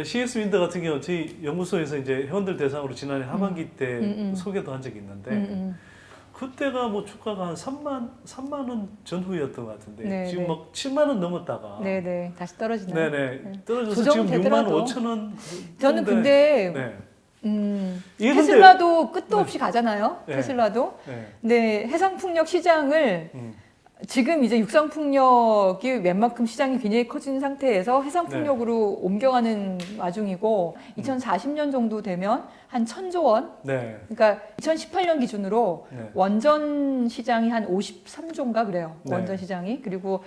CS 윈드 같은 경우 저희 연구소에서 이제 회원들 대상으로 지난해 하반기 때 소개도 한 적이 있는데 그때가 뭐 주가가 한 3만 원 전후였던 것 같은데 네, 지금 네. 막 7만 원 넘었다가 네네 다시 떨어지나요? 네네 떨어져서 조정 지금 6만 되더라도. 5천 원. 저는 근데 네. 이게 테슬라도 끝도 네. 없이 가잖아요. 네. 테슬라도. 네. 근데 해상풍력 시장을 음. 지금 이제 육상풍력이 웬만큼 시장이 굉장히 커진 상태에서 해상풍력으로 옮겨가는 와중이고 2040년 정도 되면 한 1,000조 원. 네. 그러니까 2018년 기준으로 네. 원전 시장이 한 53조인가 그래요. 네. 원전 시장이. 그리고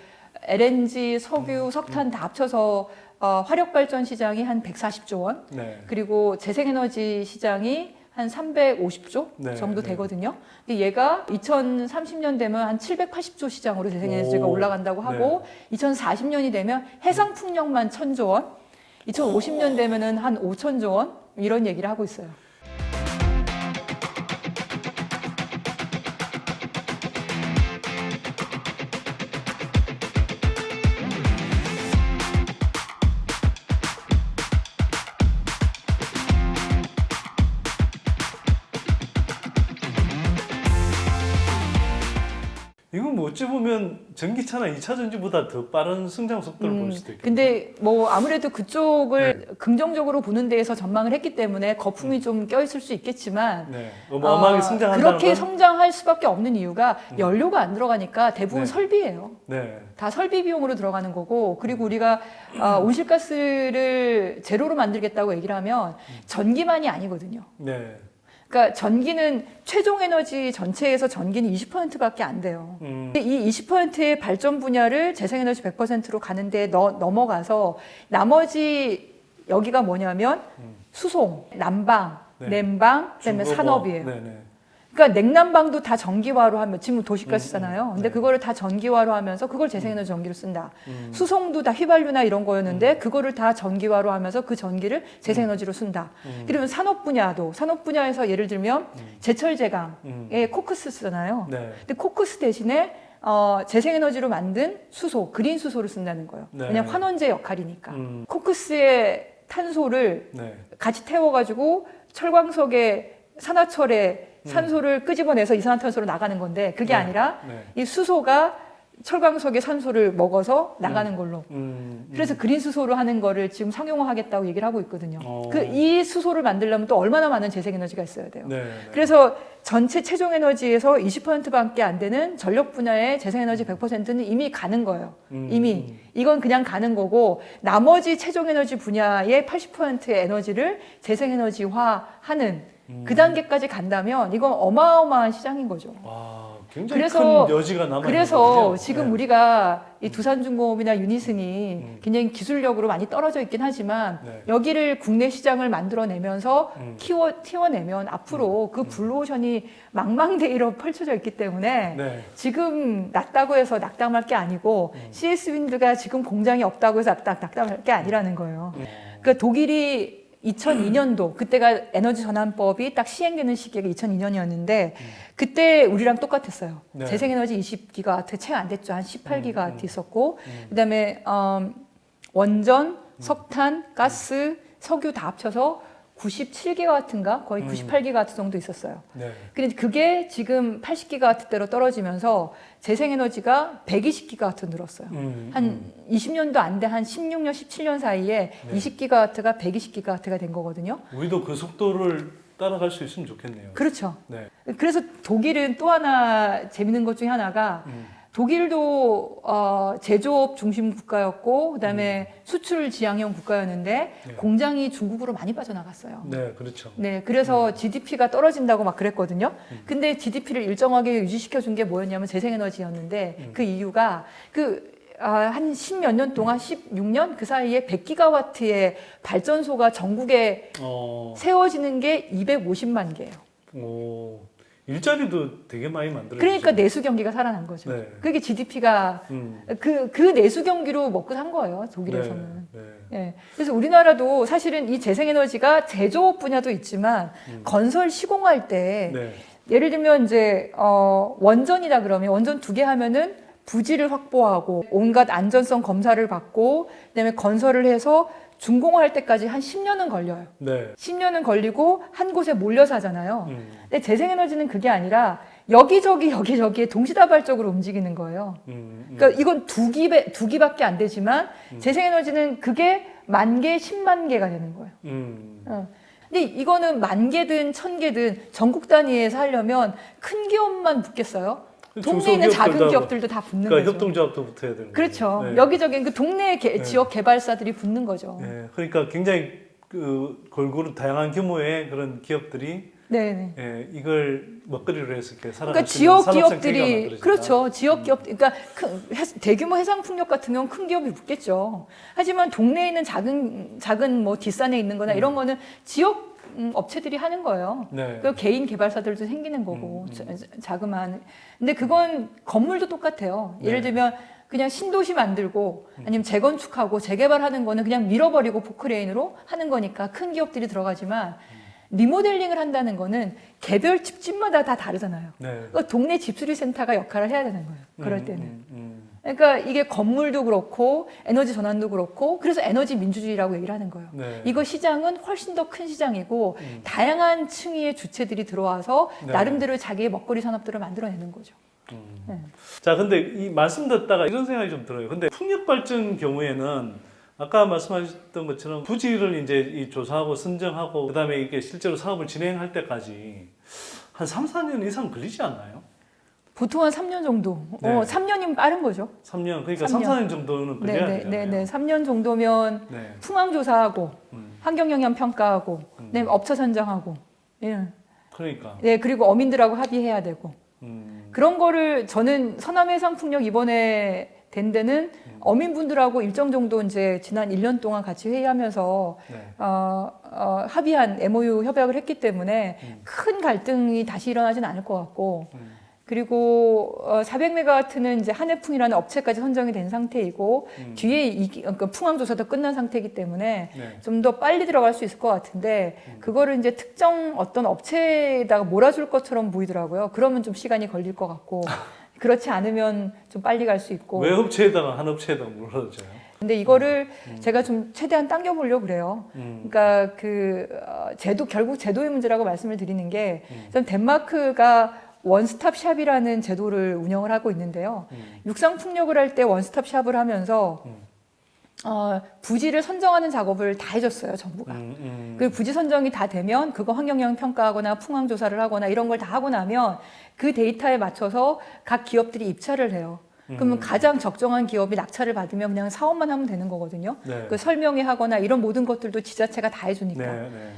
LNG, 석유, 석탄 다 합쳐서 화력발전 시장이 한 140조 원. 네. 그리고 재생에너지 시장이 한 350조 네, 정도 네. 되거든요. 근데 얘가 2030년 되면 한 780조 시장으로 재생에너지가 오, 올라간다고 하고 2040년이 되면 해상풍력만 1,000조 원, 2050년 되면은 한 5,000조 원 이런 얘기를 하고 있어요. 이건 뭐 어찌 보면 전기차나 2차 전지보다 더 빠른 성장 속도를 볼 수도 있겠네요. 근데 뭐 아무래도 그쪽을 긍정적으로 보는 데에서 전망을 했기 때문에 거품이 좀 껴있을 수 있겠지만 네. 어마어마하게 성장한다는 그렇게 건 성장할 수밖에 없는 이유가 연료가 안 들어가니까 대부분 네. 설비예요. 네. 다 설비 비용으로 들어가는 거고 그리고 우리가 온실가스를 제로로 만들겠다고 얘기를 하면 전기만이 아니거든요. 네. 그러니까 전기는 최종 에너지 전체에서 전기는 20%밖에 안 돼요. 근데 이 20%의 발전 분야를 재생에너지 100%로 가는데 넘어가서 나머지 여기가 뭐냐면 수송, 난방, 네. 냉방, 그다음에 중고거. 산업이에요. 네네. 그러니까 냉난방도 다 전기화로 하면 지금 도시가스잖아요. 근데 네. 그거를 다 전기화로 하면서 그걸 재생에너지 전기로 쓴다. 수송도 다 휘발유나 이런 거였는데 그거를 다 전기화로 하면서 그 전기를 재생에너지로 쓴다. 그러면 산업 분야에서 예를 들면 제철 제강에 코크스 쓰잖아요. 네. 근데 코크스 대신에 재생에너지로 만든 수소, 그린 수소를 쓴다는 거예요. 네. 왜냐면 환원제 역할이니까. 코크스의 탄소를 네. 같이 태워가지고 철광석에 산화철에 산소를 끄집어내서 이산화탄소로 나가는 건데 그게 네. 아니라 네. 이 수소가 철광석의 산소를 먹어서 나가는 걸로. 그래서 그린 수소로 하는 거를 지금 상용화하겠다고 얘기를 하고 있거든요. 이 수소를 만들려면 또 얼마나 많은 재생에너지가 있어야 돼요. 네. 그래서 전체 최종 에너지에서 20%밖에 안 되는 전력 분야의 재생에너지 100%는 이미 가는 거예요. 이미. 이건 그냥 가는 거고 나머지 최종 에너지 분야의 80%의 에너지를 재생에너지화하는 그 단계까지 간다면 이건 어마어마한 시장인 거죠. 와, 굉장히 큰 여지가 남아 있는 그래서 거군요. 지금 네. 우리가 이 두산중공업이나 유니슨이 굉장히 기술력으로 많이 떨어져 있긴 하지만 네. 여기를 국내 시장을 만들어내면서 튀어내면 앞으로 그 블루오션이 망망대해로 펼쳐져 있기 때문에 네. 지금 낮다고 해서 낙담할 게 아니고 CS 윈드가 지금 공장이 없다고 해서 낙담할 게 아니라는 거예요. 그러니까 독일이 2002년도 그때가 에너지 전환법이 딱 시행되는 시기가 2002년이었는데 그때 우리랑 똑같았어요. 네. 재생에너지 20기가와트 채 안 됐죠. 한 18기가와트 있었고 그다음에 원전, 석탄, 가스, 석유 다 합쳐서 97기가와트인가 거의 98기가와트 정도 있었어요. 네. 근데 그게 지금 80기가와트대로 떨어지면서 재생에너지가 120기가와트 늘었어요. 한 20년도 안 돼 한 16년, 17년 사이에 20기가와트가 120기가와트가 된 거거든요. 우리도 그 속도를 따라갈 수 있으면 좋겠네요. 그렇죠. 네. 그래서 독일은 또 하나 재밌는 것 중에 하나가 독일도 제조업 중심 국가였고 그다음에 수출 지향형 국가였는데 네. 공장이 중국으로 많이 빠져나갔어요. 네, 그렇죠. 네, 그래서 GDP가 떨어진다고 막 그랬거든요. 근데 GDP를 일정하게 유지시켜 준 게 뭐였냐면 재생에너지였는데 그 이유가 한 10몇 년 동안 16년 그 사이에 100기가와트의 발전소가 전국에 세워지는 게 250만 개예요. 오, 일자리도 되게 많이 만들어요. 그러니까 내수 경기가 살아난 거죠. 네. 그게 GDP가 그 내수 경기로 먹고 산 거예요. 독일에서는. 네. 예. 그래서 우리나라도 사실은 이 재생에너지가 제조업 분야도 있지만 건설 시공할 때 네. 예를 들면 이제 원전이다 그러면 원전 2개 하면은 부지를 확보하고 온갖 안전성 검사를 받고 그다음에 건설을 해서 준공할 때까지 한 10년은 걸려요. 네. 10년은 걸리고 한 곳에 몰려서 하잖아요. 근데 재생에너지는 그게 아니라 여기저기에 동시다발적으로 움직이는 거예요. 그러니까 이건 두 기밖에 안 되지만 재생에너지는 그게 10,000개, 10만 개가 되는 거예요. 근데 이거는 10,000개든 1,000개든 전국 단위에서 하려면 큰 기업만 붙겠어요? 동네에 있는 작은 기업들도 다 붙는 그러니까 거죠. 협동조합도 붙어야 되는 거죠. 그렇죠. 네. 여기저기 그 동네 지역 개발사들이 붙는 거죠. 네. 그러니까 굉장히 골고루 다양한 규모의 그런 기업들이 네네. 예, 이걸 먹거리로 해서 이렇게 살아갈 그러니까 수 있는 지역 산업성 체계가 기업들이 만들어진다. 그렇죠. 지역 기업 그러니까 대규모 해상풍력 같은 경우는 큰 기업이 붙겠죠. 하지만 동네에 있는 작은 뭐 뒷산에 있는 거나 이런 거는 지역 업체들이 하는 거예요. 네. 그 개인 개발사들도 생기는 거고 자그마한. 근데 그건 건물도 똑같아요. 예를 네. 들면 그냥 신도시 만들고 아니면 재건축하고 재개발하는 거는 그냥 밀어버리고 포크레인으로 하는 거니까 큰 기업들이 들어가지만 리모델링을 한다는 거는 개별 집집마다 다 다르잖아요. 네. 그러니까 동네 집수리 센터가 역할을 해야 되는 거예요. 그럴 때는. 그러니까 이게 건물도 그렇고 에너지 전환도 그렇고 그래서 에너지 민주주의라고 얘기를 하는 거예요. 네. 이거 시장은 훨씬 더 큰 시장이고 다양한 층위의 주체들이 들어와서 네. 나름대로 자기의 먹거리 산업들을 만들어내는 거죠. 네. 자, 근데 이 말씀 듣다가 이런 생각이 좀 들어요. 근데 풍력 발전 경우에는 아까 말씀하셨던 것처럼 부지를 이제 이 조사하고 선정하고 그다음에 이게 실제로 사업을 진행할 때까지 한 3, 4년 이상 걸리지 않나요? 보통 한 3년 정도. 네. 3년이면 빠른 거죠. 3년. 그러니까 3 3, 년. 4년 정도는 걸려야 되잖아요. 네네. 3년 정도면 네. 풍황 조사하고 환경영향 평가하고 그다음에 업체 선정하고 예. 그러니까. 네, 그리고 어민들하고 합의해야 되고 그런 거를 저는 서남해상풍력 이번에 된 데는 어민분들하고 일정 정도 이제 지난 1년 동안 같이 회의하면서 네. 합의한 MOU 협약을 했기 때문에 큰 갈등이 다시 일어나진 않을 것 같고 그리고 400메가와트는 이제 한해풍이라는 업체까지 선정이 된 상태이고 뒤에 그러니까 풍황 조사도 끝난 상태이기 때문에 네. 좀 더 빨리 들어갈 수 있을 것 같은데 그거를 이제 특정 어떤 업체에다가 몰아줄 것처럼 보이더라고요. 그러면 좀 시간이 걸릴 것 같고 그렇지 않으면 좀 빨리 갈 수 있고. 왜 업체에다가 한 업체에다가 물어줘요? 근데 이거를 제가 좀 최대한 당겨보려고 그래요. 그러니까 결국 제도의 문제라고 말씀을 드리는 게 덴마크가 원스톱 샵이라는 제도를 운영을 하고 있는데요. 육상 풍력을 할 때 원스톱 샵을 하면서 부지를 선정하는 작업을 다 해줬어요, 정부가. 그 부지 선정이 다 되면 그거 환경영향 평가하거나 풍황 조사를 하거나 이런 걸 다 하고 나면 그 데이터에 맞춰서 각 기업들이 입찰을 해요. 그러면 가장 적정한 기업이 낙찰을 받으면 그냥 사업만 하면 되는 거거든요. 네. 그 설명회 하거나 이런 모든 것들도 지자체가 다 해주니까. 네, 네.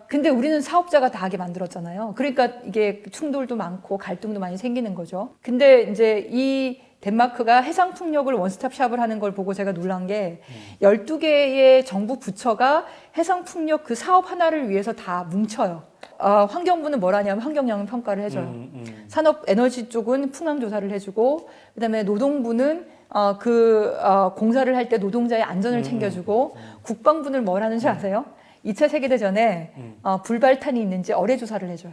근데 우리는 사업자가 다 하게 만들었잖아요. 그러니까 이게 충돌도 많고 갈등도 많이 생기는 거죠. 근데 이제 이 덴마크가 해상풍력을 원스톱 샵을 하는 걸 보고 제가 놀란 게 12개의 정부 부처가 해상풍력 그 사업 하나를 위해서 다 뭉쳐요. 환경부는 뭘 하냐면 환경영향 평가를 해줘요. 산업 에너지 쪽은 풍황 조사를 해주고 그다음에 노동부는 공사를 할 때 노동자의 안전을 챙겨주고 국방부는 뭘 하는 줄 아세요? 2차 세계대전에 불발탄이 있는지 어뢰 조사를 해줘요.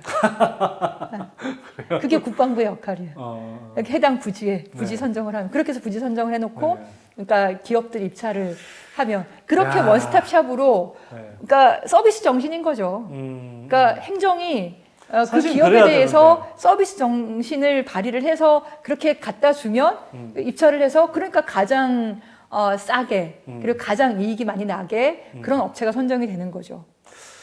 그게 국방부의 역할이에요. 해당 부지 네. 선정을 하면 그렇게 해서 부지 선정을 해놓고 네. 그러니까 기업들 입찰을 하면 그렇게 야. 원스톱 샵으로 네. 그러니까 서비스 정신인 거죠. 그러니까 행정이 그 사실 기업에 그래야 대해서 되는데. 서비스 정신을 발휘를 해서 그렇게 갖다 주면 입찰을 해서 그러니까 가장 싸게 그리고 가장 이익이 많이 나게 그런 업체가 선정이 되는 거죠.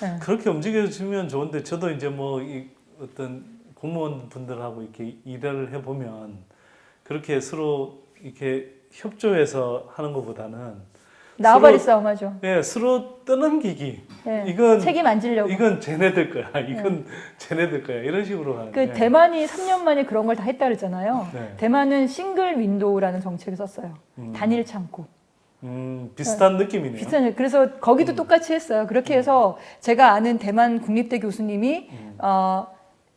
네. 그렇게 움직여주면 좋은데 저도 이제 뭐 이 어떤 공무원분들하고 이렇게 일을 해보면 그렇게 서로 이렇게 협조해서 하는 것보다는 나와바리 서로- 싸움하죠. 예, 서로 떠넘기기. 네. 이건 책임 안 지려고. 이건 쟤네들 거야. 이건 쟤네들 거야. 이런 식으로 하는. 그 대만이 3년 만에 그런 걸 다 했다 그랬잖아요. 네. 대만은 싱글 윈도우라는 정책을 썼어요. 단일 창고. 비슷한 느낌이네요. 비슷한. 그래서 거기도 똑같이 했어요. 그렇게 해서 제가 아는 대만 국립대 교수님이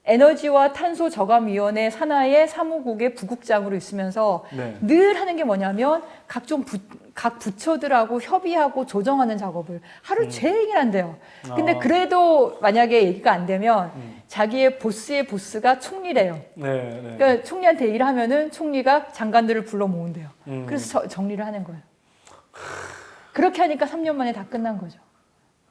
에너지와 탄소 저감위원회 산하의 사무국의 부국장으로 있으면서 네. 늘 하는 게 뭐냐면 각 부처들하고 협의하고 조정하는 작업을 하루 종일 한대요. 근데 그래도 만약에 얘기가 안 되면 자기의 보스의 보스가 총리래요. 네, 네. 그러니까 총리한테 얘기를 하면은 총리가 장관들을 불러 모은대요. 그래서 정리를 하는 거예요. 그렇게 하니까 3년 만에 다 끝난 거죠.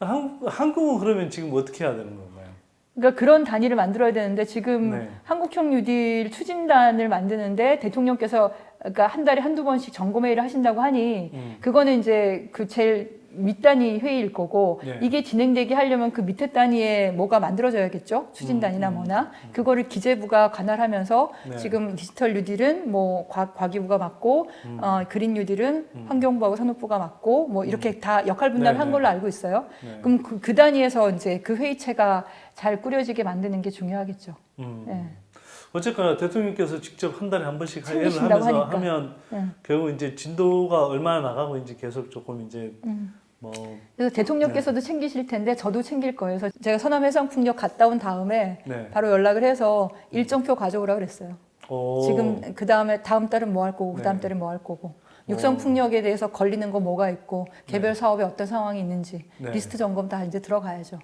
한국은 그러면 지금 어떻게 해야 되는 건가요? 그러니까 그런 단위를 만들어야 되는데 지금 네. 한국형 뉴딜 추진단을 만드는데 대통령께서 그러니까 한 달에 한두 번씩 점검회의를 하신다고 하니 그거는 이제 그 제일 밑단위 회의일 거고 네. 이게 진행되게 하려면 그 밑에 단위에 뭐가 만들어져야겠죠. 추진단이나 뭐나 그거를 기재부가 관할하면서 네. 지금 디지털 뉴딜은 뭐 과기부가 맡고 그린 뉴딜은 환경부하고 산업부가 맡고 뭐 이렇게 다 역할 분담을 네, 한 네. 걸로 알고 있어요. 네. 그럼 그 단위에서 이제 그 회의체가 잘 꾸려지게 만드는 게 중요하겠죠. 네. 어쨌거나 대통령께서 직접 한 달에 한 번씩 회의를 챙기신다고 하면서 하니까. 하면 네. 결국 이제 진도가 얼마나 나가고 이제 계속 조금 이제 뭐 그래서 대통령께서도 챙기실 텐데 저도 챙길 거예요. 그래서 제가 서남 해상풍력 갔다 온 다음에 네. 바로 연락을 해서 일정표 가져오라 그랬어요. 오. 지금 그 다음에 다음 달은 뭐 할 거고 그 다음 네. 달은 뭐 할 거고 육성 풍력에 대해서 걸리는 거 뭐가 있고 개별 네. 사업에 어떤 상황이 있는지 네. 리스트 점검 다 이제 들어가야죠.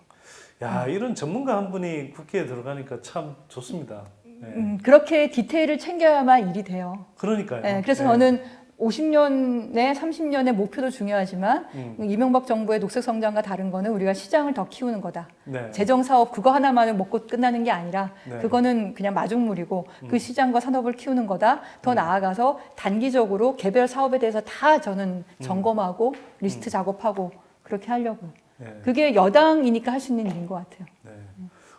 야 이런 전문가 한 분이 국회에 들어가니까 참 좋습니다. 네. 그렇게 디테일을 챙겨야만 일이 돼요. 그러니까요. 네, 그래서 네. 저는 50년에 30년의 목표도 중요하지만 이명박 정부의 녹색 성장과 다른 거는 우리가 시장을 더 키우는 거다. 네. 재정 사업 그거 하나만을 먹고 끝나는 게 아니라 네. 그거는 그냥 마중물이고 그 시장과 산업을 키우는 거다. 더 나아가서 단기적으로 개별 사업에 대해서 다 저는 점검하고 리스트 작업하고 그렇게 하려고. 네. 그게 여당이니까 할 수 있는 일인 것 같아요. 네.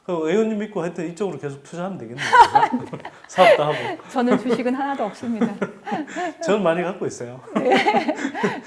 그 의원님 믿고 하여튼 이쪽으로 계속 투자하면 되겠네요. 사업도 하고. 저는 주식은 하나도 없습니다. 저는 많이 갖고 있어요.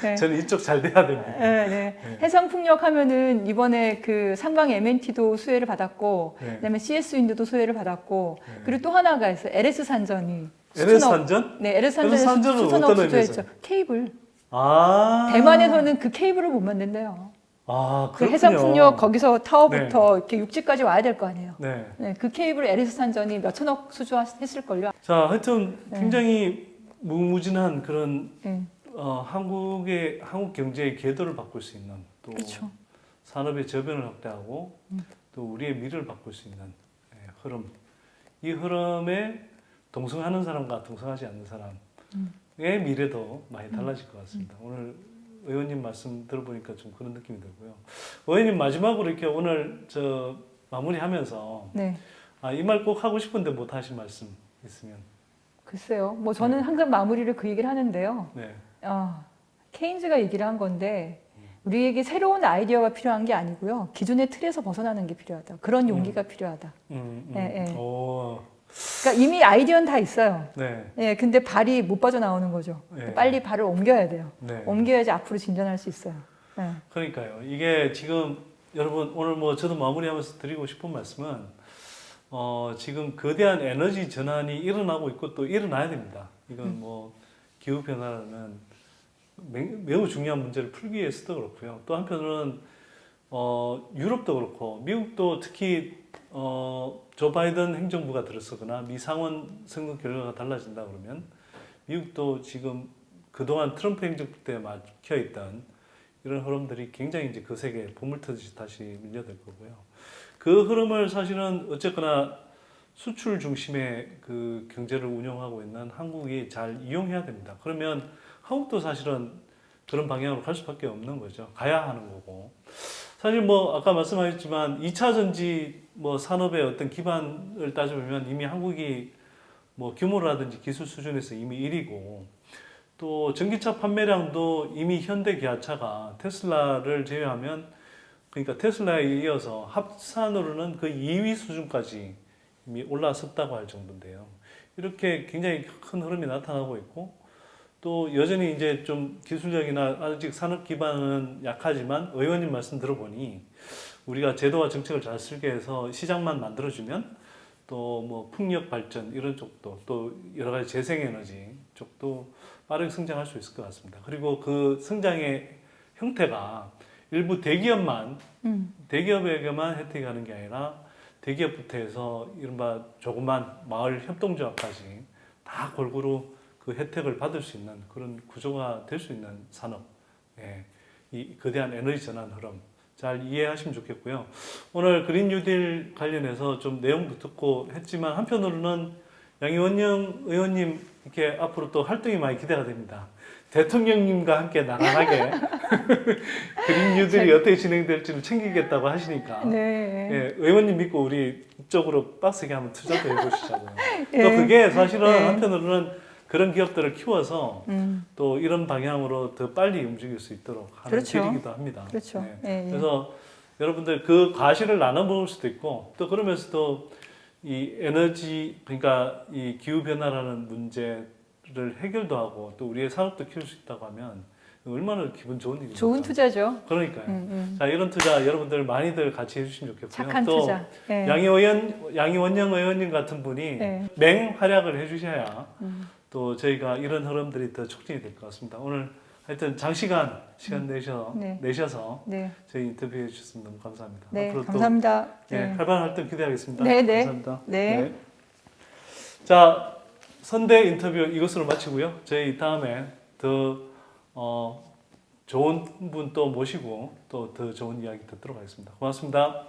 네. 저는 이쪽 잘 돼야 됩니다. 네, 네. 해상풍력 하면은 이번에 그 상강 MNT도 수혜를 받았고, 네. 그다음에 CS 윈드도 수혜를 받았고, 네. 그리고 또 하나가 있어요. LS 산전이. LS 산전? 네, LS LS 산전은 산전에서 수선업 어떤 의미에서? 수주했죠. 케이블. 아. 대만에서는 그 케이블을 못 만든대요. 아, 그 그렇군요. 해상풍력 거기서 타워부터 이렇게 육지까지 와야 될 거 아니에요. 네. 네, 그 케이블 LS 산전이 몇 천억 수주했을걸요. 자, 하여튼 네. 굉장히 무궁무진한 그런 네, 한국 경제의 궤도를 바꿀 수 있는 또 그렇죠. 산업의 저변을 확대하고 또 우리의 미래를 바꿀 수 있는 흐름. 이 흐름에 동성하는 사람과 동성하지 않는 사람의 미래도 많이 달라질 것 같습니다. 오늘 의원님 말씀 들어보니까 좀 그런 느낌이 들고요. 의원님 마지막으로 이렇게 오늘 저 마무리하면서 네. 이 말 꼭 하고 싶은데 못 하신 말씀 있으면. 글쎄요. 뭐 저는 항상 마무리를 그 얘기를 하는데요. 네. 케인즈가 얘기를 한 건데 우리에게 새로운 아이디어가 필요한 게 아니고요. 기존의 틀에서 벗어나는 게 필요하다. 그런 용기가 필요하다. 네, 네. 오. 그러니까 이미 아이디어는 다 있어요. 네. 네, 근데 발이 못 빠져나오는 거죠. 네. 빨리 발을 옮겨야 돼요. 네. 옮겨야지 앞으로 진전할 수 있어요. 네. 그러니까요. 이게 지금 여러분 오늘 뭐 저도 마무리하면서 드리고 싶은 말씀은 지금 거대한 에너지 전환이 일어나고 있고 또 일어나야 됩니다. 이건 뭐 기후 변화라는 매우 중요한 문제를 풀기 위해서도 그렇고요. 또 한편으로는 유럽도 그렇고 미국도 특히 조 바이든 행정부가 들어서거나 미 상원 선거 결과가 달라진다 그러면 미국도 지금 그동안 트럼프 행정부 때 막혀 있던 이런 흐름들이 굉장히 이제 거세게 보물터듯이 다시 밀려들 거고요. 그 흐름을 사실은 어쨌거나 수출 중심의 그 경제를 운영하고 있는 한국이 잘 이용해야 됩니다. 그러면 한국도 사실은 그런 방향으로 갈 수밖에 없는 거죠. 가야 하는 거고. 사실 뭐 아까 말씀하셨지만 2차 전지 뭐 산업의 어떤 기반을 따져보면 이미 한국이 뭐 규모라든지 기술 수준에서 이미 1위고 또 전기차 판매량도 이미 현대 기아차가 테슬라를 제외하면 그러니까 테슬라에 이어서 합산으로는 그 2위 수준까지 이미 올라섰다고 할 정도인데요. 이렇게 굉장히 큰 흐름이 나타나고 있고 또 여전히 이제 좀 기술력이나 아직 산업 기반은 약하지만 의원님 말씀 들어보니 우리가 제도와 정책을 잘 쓰게 해서 시장만 만들어주면 또 뭐 풍력 발전 이런 쪽도 또 여러 가지 재생에너지 쪽도 빠르게 성장할 수 있을 것 같습니다. 그리고 그 성장의 형태가 일부 대기업에게만 혜택이 가는 게 아니라 대기업부터 해서 이른바 조그만 마을 협동조합까지 다 골고루 그 혜택을 받을 수 있는 그런 구조가 될 수 있는 산업, 이 거대한 에너지 전환 흐름 잘 이해하시면 좋겠고요. 오늘 그린 뉴딜 관련해서 좀 내용도 듣고 했지만 한편으로는 양이원영 의원님 이렇게 앞으로 또 활동이 많이 기대가 됩니다. 대통령님과 함께 나란하게 그린 뉴딜이 어떻게 진행될지를 챙기겠다고 하시니까 네. 예, 의원님 믿고 우리 이쪽으로 빡세게 한번 투자도 해보시자고요. 예. 또 그게 사실은 예. 한편으로는 그런 기업들을 키워서 또 이런 방향으로 더 빨리 움직일 수 있도록 하는 그렇죠. 길이기도 합니다. 그렇죠. 예. 예, 예. 그래서 여러분들 그 과실을 나눠 먹을 수도 있고 또 그러면서도 이 에너지 그러니까 이 기후 변화라는 문제를 해결도 하고 또 우리의 산업도 키울 수 있다고 하면 얼마나 기분 좋은 일입니까? 좋은 투자죠. 그러니까요. 자 이런 투자 여러분들 많이들 같이 해주시면 좋겠고요. 착한 또 투자. 예. 양이원영 의원님 같은 분이 네. 맹활약을 해주셔야 또 저희가 이런 흐름들이 더 촉진이 될 것 같습니다. 오늘 하여튼 장시간 시간 네. 내셔서 네. 저희 인터뷰해 주셔서 너무 감사합니다. 네. 앞으로 감사합니다. 또 예, 네. 활발한 활동 기대하겠습니다. 네, 네. 감사합니다. 네. 자 선대 인터뷰 이것으로 마치고요. 저희 다음에 더 좋은 분 또 모시고 또 더 좋은 이야기 듣도록 하겠습니다. 고맙습니다.